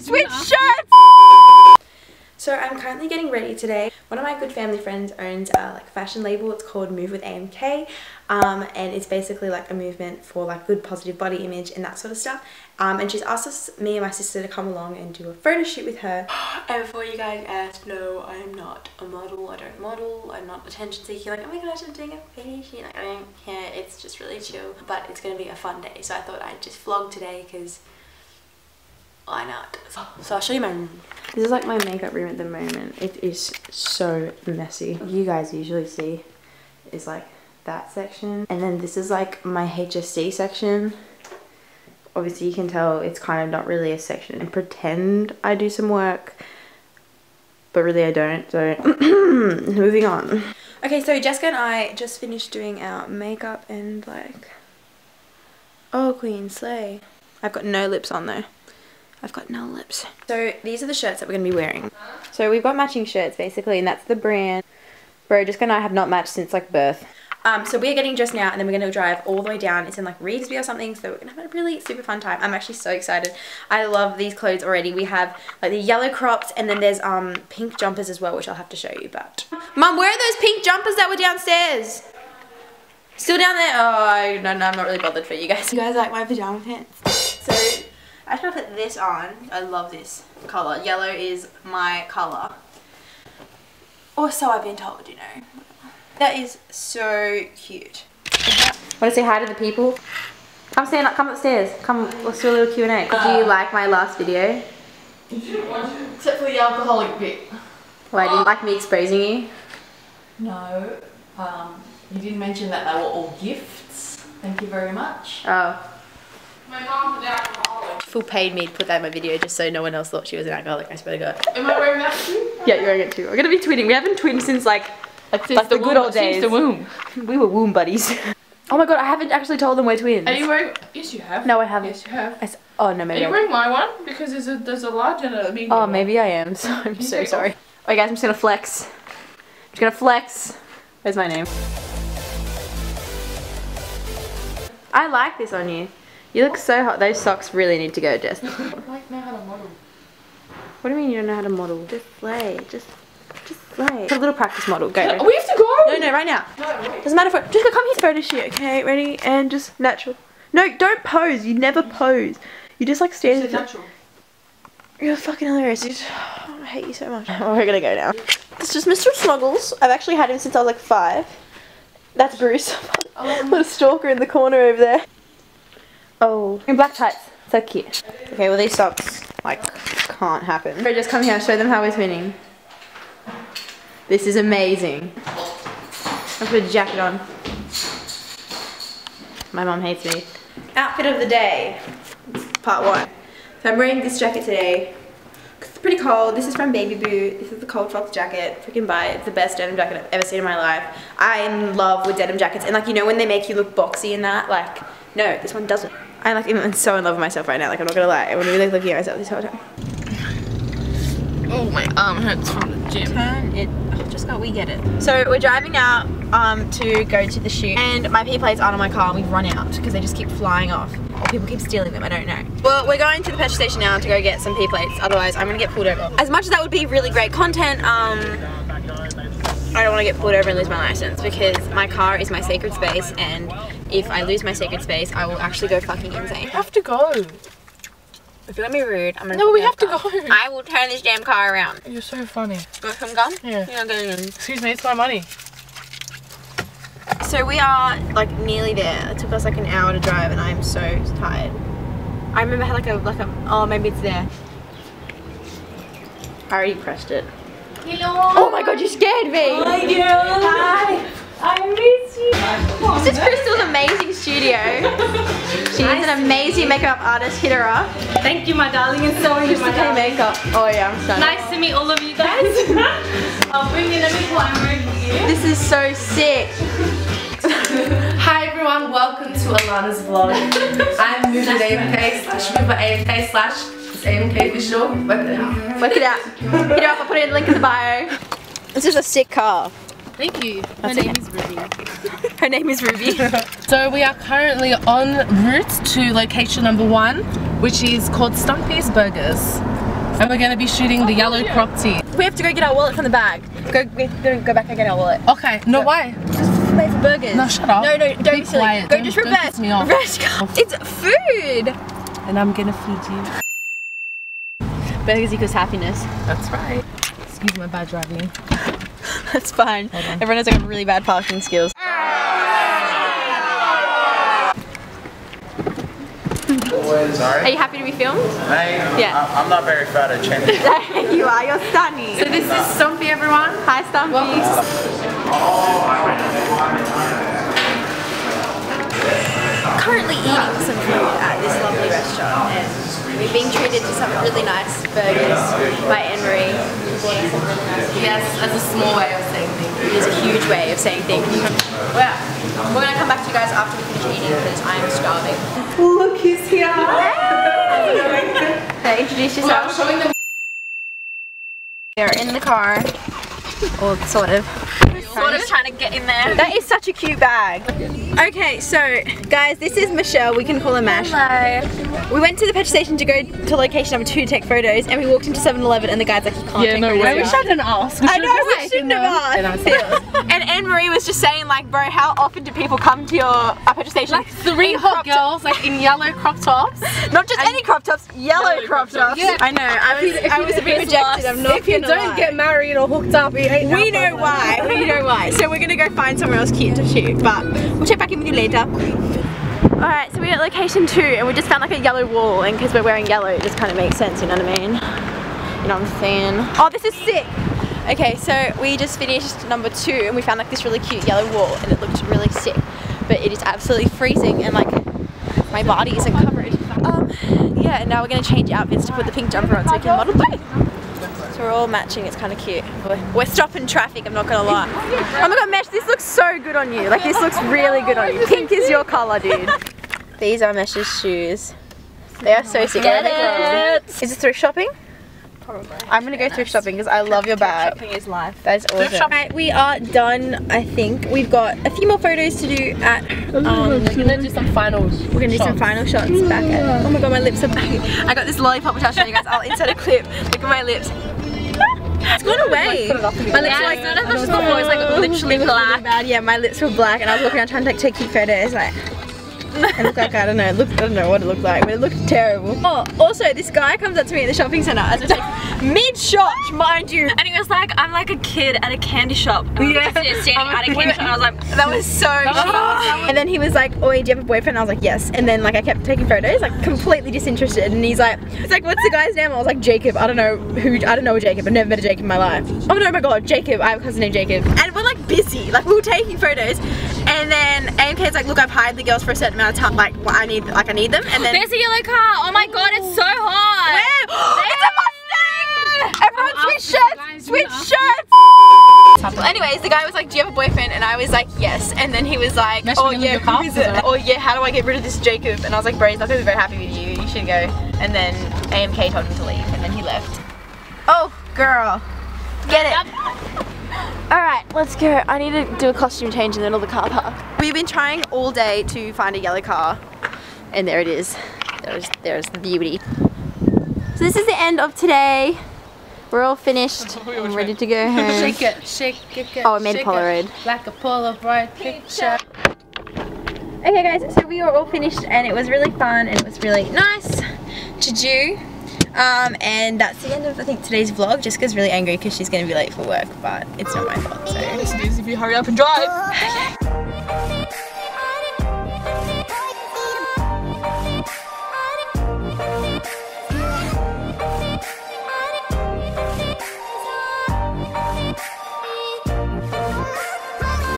Switch shirts! So I'm currently getting ready today. One of my good family friends owns a like fashion label. It's called Move with AMK, and it's basically like a movement for like good positive body image and that sort of stuff. And she's asked us, me and my sister, to come along and do a photo shoot with her. And before you guys ask, no, I am not a model. I don't model. I'm not attention seeking. Like, oh my gosh, I'm doing a photo shoot. Like, I don't care. It's just really chill. But it's gonna be a fun day. So I thought I'd just vlog today because why not? So I'll show you my room. This is like my makeup room at the moment. It is so messy. You guys usually see is like that section. And then this is like my HSC section. Obviously you can tell it's kind of not really a section. And pretend I do some work, but really I don't. So moving on. Okay, so Jessica and I just finished doing our makeup and like, oh queen, slay. I've got no lips on though. I've got no lips. So these are the shirts that we're going to be wearing. So we've got matching shirts basically, and that's the brand. Bro, Jessica and I have not matched since like birth. So we're getting dressed now and then we're going to drive all the way down. It's in like Reedsby or something, so we're going to have a really super fun time. I'm actually so excited. I love these clothes already. We have like the yellow crops and then there's pink jumpers as well, which I'll have to show you. But Mum, where are those pink jumpers that were downstairs? Still down there? Oh, no, I'm not really bothered for you guys. You guys like my pajama pants? So I just want to put this on. I love this colour. Yellow is my colour. Or so I've been told, you know. That is so cute. Want to say hi to the people? Come stand up, come upstairs. Come, let's do a little Q&A. Do you like my last video? Except for the alcoholic bit. Why, didn't like me exposing you? No. You didn't mention that they were all gifts. Thank you very much. Oh. My mom's an alcoholic. Full paid me to put that in my video just so no one else thought she was an alcoholic, I swear to God. Am I wearing that too? Yeah, you're wearing it too. We're gonna be twinning. We haven't twinned since like the good old days. Since the womb. We were womb buddies. Oh my God, I haven't actually told them we're twins. Are you wearing? Yes, you have. No, I haven't. Yes, you have. Oh no, maybe. Are you wearing my one? Because there's a large and a medium. Oh, maybe I am. So I'm so sorry. Alright guys, I'm just gonna flex. I'm just gonna flex. Where's my name? I like this on you. You look so hot. Those socks really need to go, Jess. I like know how to model. What do you mean you don't know how to model? Just slay. Just slay. A little practice model. Go. We have to go. No, right now. No, wait. Doesn't matter for. Just go come here. Photo shoot. Okay, ready and just natural. No, don't pose. You never pose. You just like stand. It's natural. You're fucking hilarious. Oh, I hate you so much. Oh, we're gonna go now. It's just Mr. Snuggles. I've actually had him since I was like 5. That's Bruce. Little stalker in the corner over there. Oh, in black tights. So cute. Okay, well these socks like can't happen. So just come here. Show them how we're twinning. This is amazing. I'll put a jacket on. My mom hates me. Outfit of the day. Part 1. So I'm wearing this jacket today. It's pretty cold. This is from Baby Boo. This is the Cold Fox jacket. Freaking buy it. It's the best denim jacket I've ever seen in my life. I'm in love with denim jackets. And like, you know when they make you look boxy and that? Like, no, this one doesn't. I'm like, I'm so in love with myself right now. Like, I'm not gonna lie. I'm really looking at myself this whole time. Oh, my arm hurts from the gym. Turn it. Oh, just got we get it. So we're driving out to go to the shoot, and my P plates aren't on my car. We've run out because they just keep flying off, or people keep stealing them. I don't know. Well, we're going to the petrol station now to go get some P plates. Otherwise, I'm gonna get pulled over. As much as that would be really great content, I don't want to get pulled over and lose my license because my car is my sacred space, and if I lose my sacred space, I will actually go fucking insane. We have to go. If you're gonna be rude, I'm gonna. No, we have to go. I will turn this damn car around. You're so funny. You want some gum? Yeah. You're not getting in. Excuse me, it's my money. So we are like nearly there. It took us like an hour to drive, and I'm so tired. I remember I had like a. Oh, maybe it's there. I already pressed it. Hello. Oh my God, you scared me. Hi, girl. Hi. I miss you. This is Crystal's amazing studio. She's an amazing makeup artist. Hit her up. Thank you, my darling, and so are you, my Crystal K darling. makeup. Oh yeah, I'm stunning. Nice to meet all of you guys. I'll bring in a big one over here. This is so sick. Hi everyone, welcome to Alana's vlog. I'm Move with AMK / Move by AMK / AMK visual. Work it out. Work it out. Hit her up. I'll put it in the link in the bio. This is a sick car. Thank you. Her name is Ruby. Her name is Ruby. So we are currently en route to location number 1, which is called Stumpy's Burgers. And we're gonna be shooting the yellow crop tee. We have to go get our wallet from the bag. Go back and get our wallet. Okay, no, why? Wait for burgers. No, shut up. No, don't be silly. quiet. Go Don't- just don't reverse. piss me off. Reverse. It's food. And I'm gonna feed you. Burgers equals happiness. That's right. Excuse my bad driving. That's fine. Everyone has like really bad parking skills. Sorry? Are you happy to be filmed? Yeah. I'm not very photogenic. You are. You're stunning. So this is Stumpy, everyone. Hi, Stumpy. Currently eating some food at this lovely restaurant, and we're being treated to some really nice burgers by Anne-Marie. Yes, that's a small way of saying things. It is a huge way of saying things. Well, we're gonna come back to you guys after we finish eating because I am starving. Look, he's here. Okay, introduce I'm yourself. showing them. They're in the car, or sort of. Sort of trying to get in there. That is such a cute bag. Okay, so guys, this is Michelle. We can call her Mash. Hello. We went to the petrol station to go to location number 2 to take photos, and we walked into 7-Eleven, and the guy's like, "You can't take photos." I wish I didn't ask. I know, we shouldn't have asked. And Anne-Marie was just saying, like, bro, how often do people come to your petrol station? Like 3 hot girls, like in yellow crop tops. Not just any crop tops, yellow crop tops. Yeah. I know. I was a bit rejected. I'm not If you gonna don't lie. get married or hooked up, it ain't We know why. We know why. So we're gonna go find somewhere else cute to shoot, but we'll check back in with you later. Alright, so we're at location 2 and we just found like a yellow wall, and because we're wearing yellow it just kind of makes sense, you know what I mean? You know what I'm saying? Oh, this is sick! Okay, so we just finished number 2 and we found like this really cute yellow wall and it looked really sick. But it is absolutely freezing and like my body isn't covered. Yeah, and now we're gonna change outfits to put the pink jumper on so we can model both. So we're all matching, it's kind of cute. We're stopping traffic, I'm not gonna lie. Oh my god, Mesh, this looks so good on you. Like, this looks really good on you. Pink is your color, dude. These are Mesh's shoes. They are so sick. Is it thrift shopping? Probably. I'm gonna go thrift shopping because I love your bag. Shopping is life. That is awesome. Right, we are done, I think. We've got a few more photos to do at We're gonna do some finals. We're gonna do some final shots back at. Oh my god, my lips are back. I got this lollipop which I'll show you guys. I'll insert a clip. Look at my lips. It's gone away. My lips are like, it's not as much as before, it's like literally black. bad. Yeah, my lips were black and I was walking around trying to take cute photos. Like, it looked like, I don't know what it looked like, but it looked terrible. Oh, also this guy comes up to me at the shopping centre as we're taking mid-shot, mind you. And he was like, I'm like a kid at a candy shop. And we were just standing at a candy shop and I was like, That was so cheap. And then he was like, "Oh, do you have a boyfriend?" I was like, "Yes." And then like I kept taking photos, like completely disinterested. And he's like, "What's the guy's name?" I was like, "Jacob." I don't know a Jacob. I've never met a Jacob in my life. Oh no, my god, Jacob. I have a cousin named Jacob. And we're like busy. Like we were taking photos, and then AMK's like, "Look, I've hired the girls for a certain amount of time. Like I need them." And then there's a yellow car. Oh my god, it's so hot. where? It's a Mustang! Everyone switch shirts! Switch shirts! Well, anyways, the guy was like, "Do you have a boyfriend?" And I was like, "Yes." And then he was like, "Oh yeah, who is it? Oh yeah, how do I get rid of this Jacob?" And I was like, "Bro, he's not gonna be very happy with you. You should go." And then AMK told him to leave, and then he left. Oh, girl, get it. Alright, let's go. I need to do a costume change in the middle of the car park. We've been trying all day to find a yellow car, and there it is. There's the beauty. So this is the end of today. We're all finished. I'm ready to go home. Shake it, shake it. Oh, I made a Polaroid. Like a Polaroid picture. Okay guys, so we are all finished and it was really fun and it was really nice to do. And that's the end of, I think, today's vlog. Jessica's really angry because she's going to be late for work, but it's not my fault, so. If you hurry up and drive. Okay.